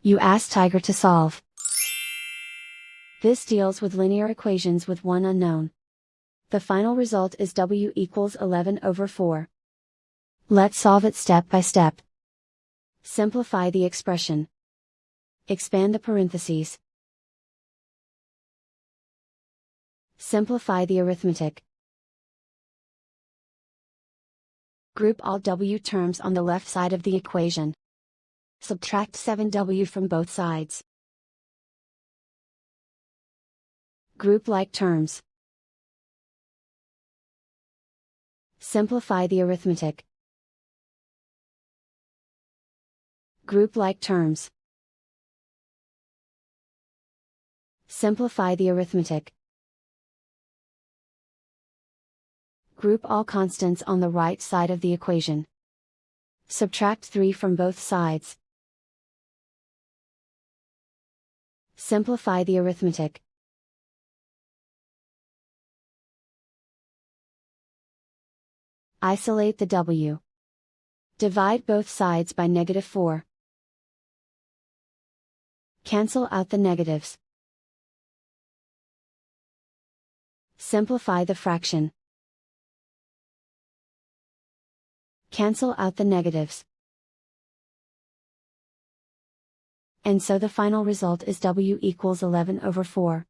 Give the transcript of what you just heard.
You ask Tiger to solve. This deals with linear equations with one unknown. The final result is w equals 11 over 4. Let's solve it step by step. Simplify the expression. Expand the parentheses. Simplify the arithmetic. Group all w terms on the left side of the equation. Subtract 7w from both sides. Group like terms. Simplify the arithmetic. Group like terms. Simplify the arithmetic. Group all constants on the right side of the equation. Subtract 3 from both sides. Simplify the arithmetic. Isolate the w. Divide both sides by -4. Cancel out the negatives. Simplify the fraction. Cancel out the negatives. And so the final result is w equals 11 over 4.